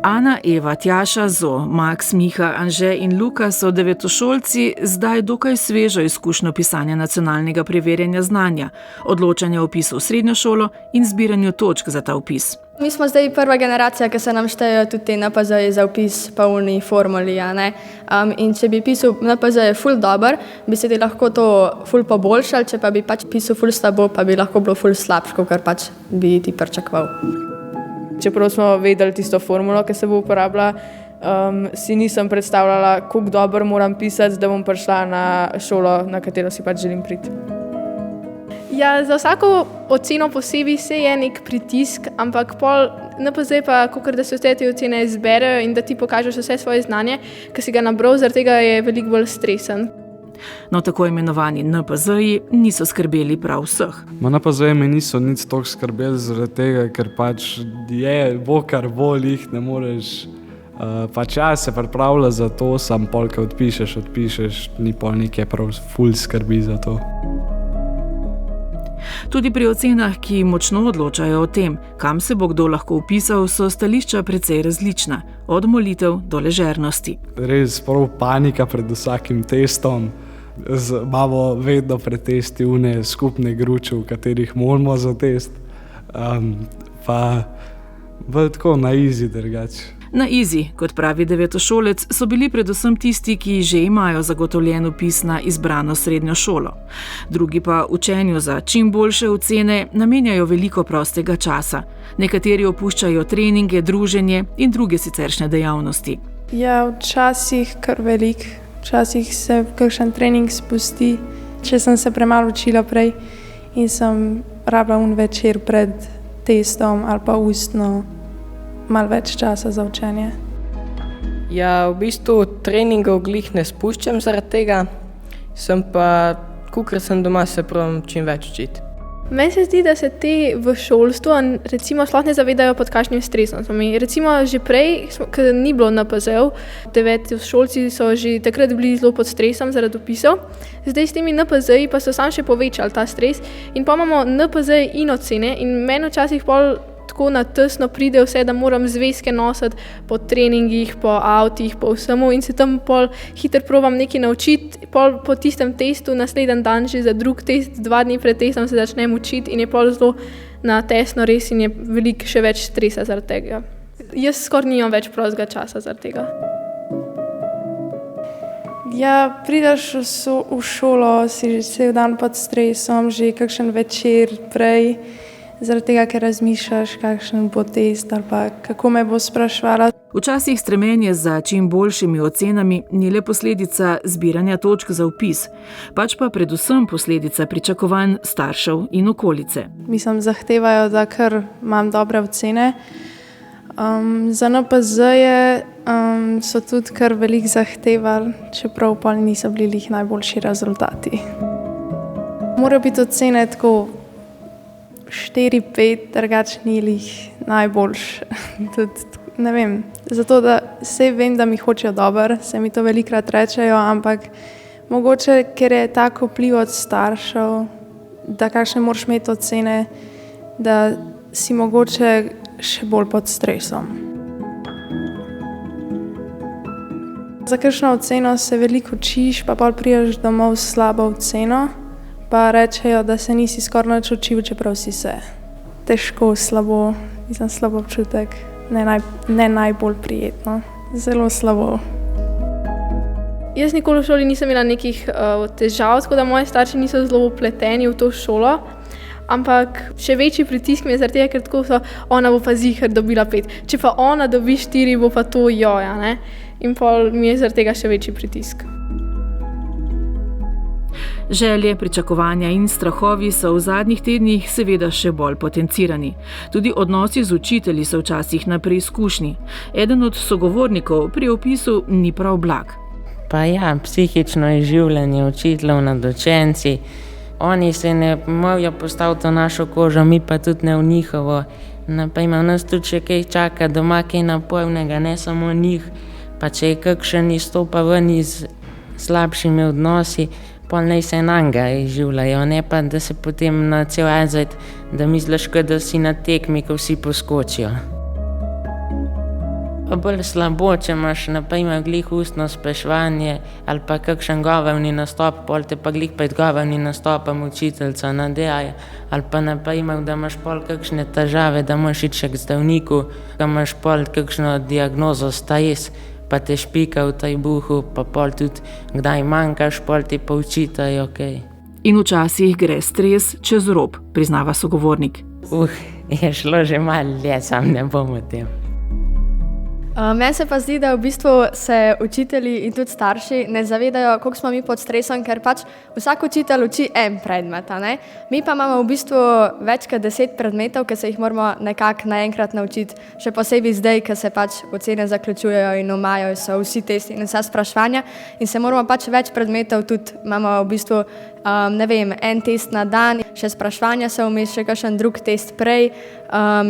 Ana, Eva, Tjaša, Zo, Max, Miha, Anže in Luka so devetošolci zdaj dokaj svežo izkušnjo pisanja nacionalnega preverjanja znanja, odločanja o vpisu v srednjo šolo in zbiranju točk za ta vpis. Mi smo zdaj prva generacija, ki se nam štejejo tudi te NPZ-ji za vpis pa uni formuli. In če bi pisal NPZ-je ful dober, bi se ti lahko to ful poboljšal, če pa bi pač pisal ful slabo, pa bi lahko bilo ful slabš, kar pač bi ti pričakoval. Čeprav smo vedeli tisto formulo, ki se bo uporabila, si nisem predstavljala, koliko dobro moram pisati, da bom prišla na šolo, na katero si pač želim priti. Ja, za vsako oceno posebej se je nek pritisk, ampak pol NPZ pa, kakor da se vse te ocene izberejo in da ti pokažeš vse svoje znanje, ki si ga nabral, zaradi tega je veliko bolj stresen. No, tako imenovani NPZ-ji niso skrbeli prav vseh. NPZ-ji mi niso nič toliko skrbeli zaradi tega, ker pač bo kar bolj jih ne moreš. Pač se pripravlja za to, sam polka odpišeš, ni pol nekaj prav ful skrbi za to. Tudi pri ocenah, ki močno odločajo o tem, kam se bo kdo lahko vpisal, so stališča precej različna, od molitev do ležernosti. Res prav panika pred vsakim testom. Imamo vedno pred testi skupne gruče, v katerih moramo za test. Pa tako na easy drugače. Na easy, kot pravi devetošolec, so bili predvsem tisti, ki že imajo zagotovljen vpis na izbrano srednjo šolo. Drugi pa učenju za čim boljše ocene namenjajo veliko prostega časa. Nekateri opuščajo treninge, druženje in druge siceršnje dejavnosti. Ja, včasih kar veliko. Včasih se kakšen trening spusti, če sem se premalo učila prej in sem rabila večer pred testom ali pa ustno malo več časa za učenje. Ja, v bistvu treningov glih ne spuščam zaradi tega, sem pa, kakor sem doma, se pravim čim več učiti. Meni se zdi, da se te v šolstvu recimo sploh ne zavedajo pod kakšnim stresom. Recimo že prej, ko ni bilo NPZ-ev, devetošolci so že takrat bili zelo pod stresom zaradi vpisov. Zdaj s temi NPZ-ji pa so samo še povečali ta stres in pa imamo NPZ-ji in ocene in meni včasih pol tako na tesno pride vse, da moram zvezke nositi po treningih, po avtih, po vsemu in se tam pol hitro probam nekaj naučiti. Pol po tistem testu, naslednji dan že za drug test, 2 dni pred testom se začnem učiti in je pol zelo na tesno res in je veliko še več stresa zaradi tega. Jaz skoraj nimam več prostega časa zaradi tega. Ja, prideš v šolo, si že cel dan pod stresom, že kakšen večer prej, zaradi tega, ker razmišljaš, kakšen bo test ali pa kako me bo sprašvala. Včasih stremenje za čim boljšimi ocenami ni le posledica zbiranja točk za vpis, pač pa predvsem posledica pričakovanj staršev in okolice. Mislim, zahtevajo, da kar imam dobre ocene. Za NPZ-je so tudi kar veliko zahtevali, čeprav pa niso bili najboljši rezultati. Morajo biti ocene tako 4-5, drugače ni jih najboljši. Ne vem, zato da vse vem, da mi hočejo dobro, se mi to velikokrat rečejo, ampak mogoče, ker je tako vpliv od staršev, da kakšne moraš imeti ocene, da si mogoče še bolj pod stresom. Za kakšno oceno se veliko učiš, pa pol prideš domov s slabo oceno, pa rečejo, da se nisi skoraj nič učil, čeprav si se. Težko, slabo, slabo občutek, ne najbolj prijetno, zelo slabo. Jaz nikoli v šoli nisem imela nekih težav, tako da moji starši niso zelo vpleteni v to šolo, ampak še večji pritisk mi je zaradi tega, ker tako so, ona bo pa ziher dobila 5. Če pa ona dobi 4, bo pa to joja, ne? In pol mi je zaradi tega še večji pritisk. Želje, pričakovanja in strahovi so v zadnjih tednih seveda še bolj potencirani. Tudi odnosi z učitelji so včasih na preizkušnji. Eden od sogovornikov pri opisu ni prav blag. Pa ja, psihično izživljanje učiteljev nad učenci. Oni se ne morajo postaviti v našo kožo, mi pa tudi ne v njihovo. Naprimer, nas tudi še kaj čaka doma, kaj napornega, ne samo njih. Pa če je kakšen izstopa ven iz slabšimi odnosi, pol naj se nanga izživljajo, ne pa da se potem na cel razred, da misliš, da si na tekmi, ko vsi poskočijo. bolj slabo, če imaš na primer glih ustno spraševanje ali pa kakšen govorni nastop, pol te pa glih pred govornim nastopom učiteljica nadeja, ali pa na primer, da imaš pol kakšne težave, da moraš iti še k zdravniku, da imaš pol kakšno diagnozo stres, pa te špika v trebuhu, pa pol tudi kdaj manjkaš, pol ti pa učitelj, okej. In včasih gre stres čez rob, priznava sogovornik. Je šlo že malo let, sam ne bom o tem. Meni se pa zdi, da v bistvu se učitelji in tudi starši ne zavedajo, koliko smo mi pod stresom, ker pač vsak učitelj uči en predmet. Ne? Mi pa imamo v bistvu več kot 10 predmetov, ki se jih moramo nekako naenkrat naučiti. Še posebej zdaj, ko se pač ocene zaključujejo in umajo, so vsi testi in vsa spraševanja in se moramo pač več predmetov tudi, imamo v bistvu en test na dan, še spraševanja so vmes, še kakšen drug test prej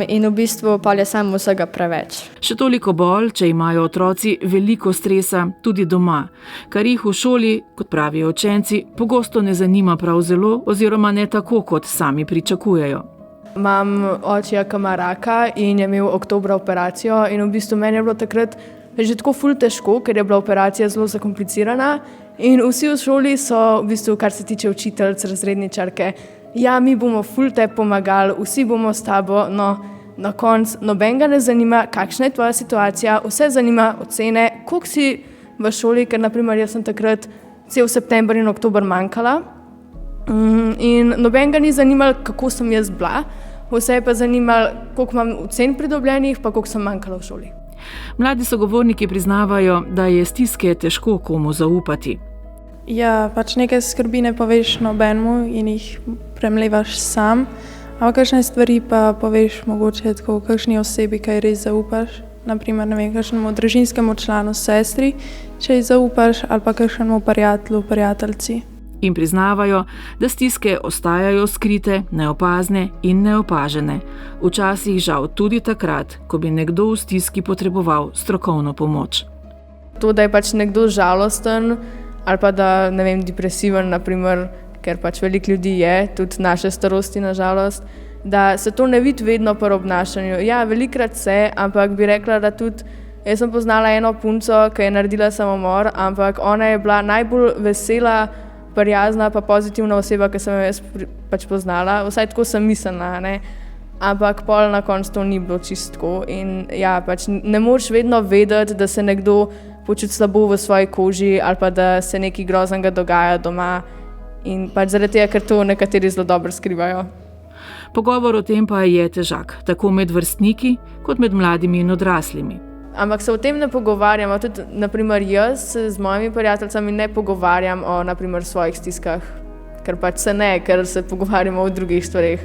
in v bistvu pa je samo vsega preveč. Še toliko bolj, če imajo otroci veliko stresa tudi doma, kar jih v šoli, kot pravijo učenci, pogosto ne zanima prav zelo oziroma ne tako, kot sami pričakujejo. Imam očija, ki ima raka in je imel oktobra operacijo in v bistvu meni je bilo takrat že tako ful težko, ker je bila operacija zelo zakomplicirana in vsi v šoli so, v bistvu, kar se tiče učiteljic, razredničarke, ja, mi bomo ful te pomagali, vsi bomo s tabo, no, na koncu nobenega ne zanima, kakšna je tvoja situacija, vse zanima ocene, koliko si v šoli, ker naprimer jaz sem takrat cel september in oktober manjkala in nobenega ni zanimalo, kako sem jaz bila, vse je pa zanimalo, koliko imam ocen pridobljenih, pa koliko sem manjkala v šoli. Mladi sogovorniki priznavajo, da je stiske težko komu zaupati. Ja, pač nekaj skrbi ne poveš nobenemu in jih premlevaš sam, a kakšne stvari pa poveš mogoče tako kakšni osebi, kaj res zaupaš. Naprimer, kakšnemu družinskemu članu, sestri, če ji zaupaš, ali pa kakšnemu prijatelju, prijateljici. In priznavajo, da stiske ostajajo skrite, neopazne in neopažene. Včasih žal tudi takrat, ko bi nekdo v stiski potreboval strokovno pomoč. To, da je pač nekdo žalosten ali pa da, depresiven, naprimer, ker pač veliko ljudi je, tudi naše starosti nažalost, da se to ne vidi vedno pri obnašanju. Ja, velikrat se, ampak bi rekla, da tudi jaz sem poznala eno punco, ki je naredila samomor, ampak ona je bila najbolj vesela, prijazna pa pozitivna oseba, ki sem jo jaz pač poznala, vsaj tako sem mislila, ne? Ampak pol na koncu to ni bilo čistko in ja, pač ne moreš vedno vedeti, da se nekdo počuti slabo v svoji koži ali pa da se nekaj groznega dogaja doma in pač zaradi tega, ker to nekateri zelo dobro skrivajo. Pogovor o tem pa je težak, tako med vrstniki kot med mladimi in odraslimi. Ampak se o tem ne pogovarjamo, tudi naprimer jaz z mojimi prijateljicami ne pogovarjam o naprimer svojih stiskah, ker pač se ne, ker se pogovarjamo o drugih stvareh.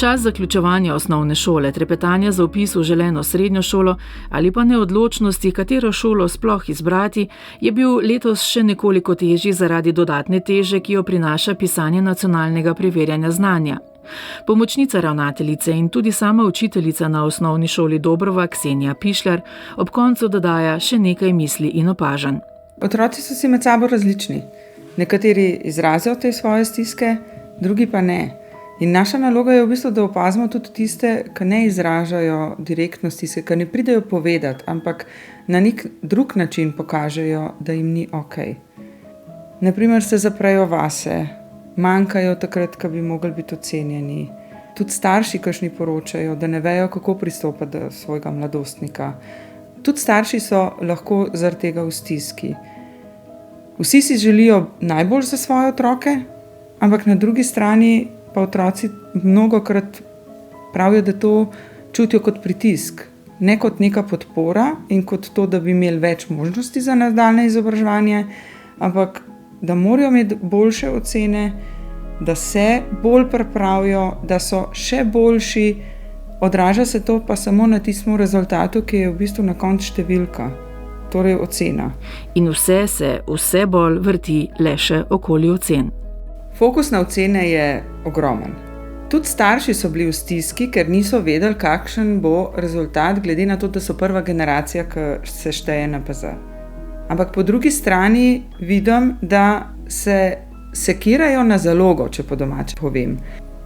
Čas zaključevanja osnovne šole, trepetanja za vpis v želeno srednjo šolo ali pa neodločnosti, katero šolo sploh izbrati, je bil letos še nekoliko težji zaradi dodatne teže, ki jo prinaša pisanje nacionalnega preverjanja znanja. Pomočnica ravnateljice in tudi sama učiteljica na osnovni šoli Dobrova, Ksenija Pišljar, ob koncu dodaja še nekaj misli in opažanj. Otroci so si med sabo različni. Nekateri izrazijo te svoje stiske, drugi pa ne. In naša naloga je v bistvu, da opazimo tudi tiste, ki ne izražajo direktno stiske, ki ne pridejo povedati, ampak na nek drug način pokažejo, da jim ni okej. Naprimer se zaprejo vase, manjkajo takrat, ko bi mogli biti ocenjeni. Tudi starši, kakšni poročajo, da ne vejo, kako pristopati do svojega mladostnika. Tudi starši so lahko zaradi tega v stiski. Vsi si želijo najbolj za svoje otroke, ampak na drugi strani pa otroci mnogokrat pravijo, da to čutijo kot pritisk, ne kot neka podpora in kot to, da bi imeli več možnosti za nadaljnje izobraževanje, ampak da morajo imeti boljše ocene, da se bolj pripravijo, da so še boljši, odraža se to pa samo na tistem rezultatu, ki je v bistvu na koncu številka, torej ocena. In vse se vse bolj vrti le še okoli ocen. Fokus na ocene je ogromen. Tudi starši so bili v stiski, ker niso vedeli, kakšen bo rezultat, glede na to, da so prva generacija, ki se šteje na PZ. Ampak po drugi strani vidim, da se sekirajo na zalogo, če po domače povem.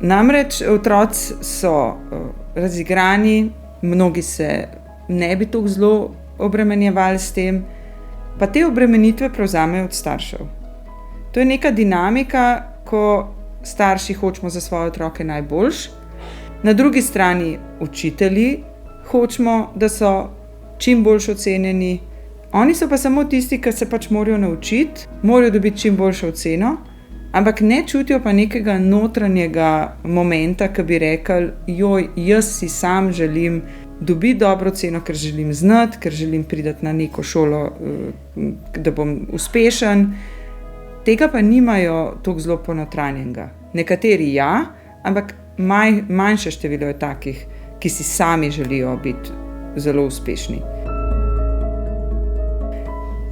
Namreč otroci so razigrani, mnogi se ne bi tako zelo obremenjevali s tem, pa te obremenitve prevzamejo od staršev. To je neka dinamika, ko starši hočemo za svoje otroke najboljš, na drugi strani učitelji hočemo, da so čim boljš ocenjeni, oni so pa samo tisti, ki se pač morajo naučiti, morajo dobiti čim boljšo oceno, ampak ne čutijo pa nekega notranjega momenta, ki bi rekel, joj, jaz si sam želim dobiti dobro oceno, ker želim znati, ker želim priti na neko šolo, da bom uspešen. Tega pa nimajo tako zelo ponotranjenega. Nekateri ja, ampak manjše število je takih, ki si sami želijo biti zelo uspešni.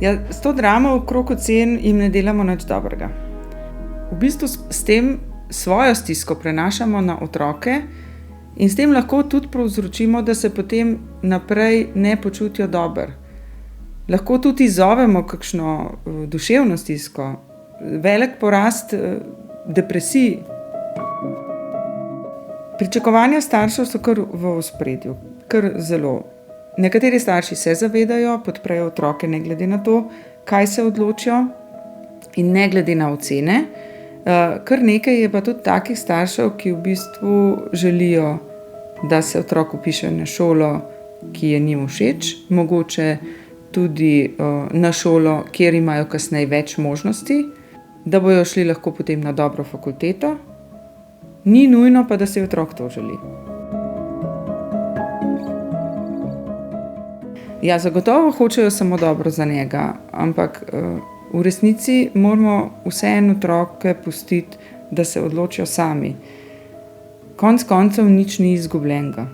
Ja, s to dramo okrog ocen jim ne delamo nič dobrega. V bistvu s tem svojo stisko prenašamo na otroke in s tem lahko tudi povzročimo, da se potem naprej ne počutijo dobro. Lahko tudi izzovemo kakšno duševno stisko, velik porast depresij. Pričakovanja staršev so kar v ospredju, kar zelo. Nekateri starši se zavedajo, podprejo otroke ne glede na to, kaj se odločijo in ne glede na ocene. Kar nekaj je pa tudi takih staršev, ki v bistvu želijo, da se otrok vpiše na šolo, ki je njim všeč, mogoče tudi na šolo, kjer imajo kasneje več možnosti, da bojo šli lahko potem na dobro fakulteto. Ni nujno pa, da se otrok to želi. Ja, zagotovo hočejo samo dobro za njega, ampak v resnici moramo vseeno otroke pustiti, da se odločijo sami. Konec koncev nič ni izgubljenega.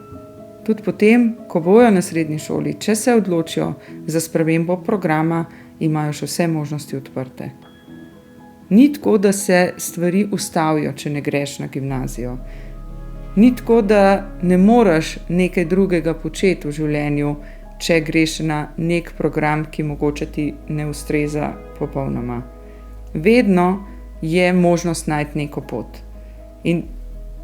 Tudi potem, ko bojo na srednji šoli, če se odločijo za spremembo programa, imajo še vse možnosti odprte. Ni tako, da se stvari ustavijo, če ne greš na gimnazijo. Ni tako, da ne moreš nekaj drugega početi v življenju, če greš na nek program, ki mogoče ti ne ustreza popolnoma. Vedno je možnost najti neko pot. In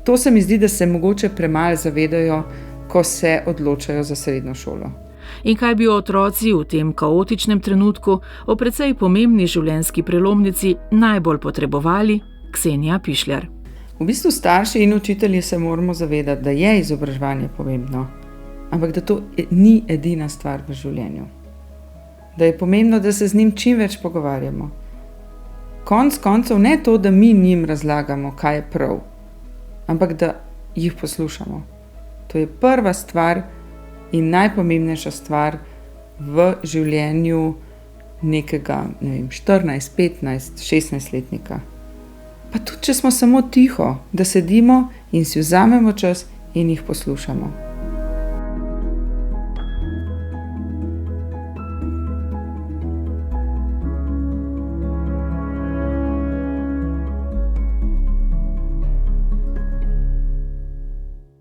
to se mi zdi, da se mogoče premalo zavedajo, ko se odločajo za srednjo šolo. In kaj bi otroci v tem kaotičnem trenutku o precej pomembni življenjski prelomnici najbolj potrebovali? Ksenija Pišljar. V bistvu starši in učitelji se moramo zavedati, da je izobraževanje pomembno, ampak da to ni edina stvar v življenju. Da je pomembno, da se z njim čim več pogovarjamo. Konec koncev ne to, da mi njim razlagamo, kaj je prav, ampak da jih poslušamo. To je prva stvar in najpomembnejša stvar v življenju nekega, 14, 15, 16-letnika. Pa tudi, če smo samo tiho, da sedimo in si vzamemo čas in jih poslušamo.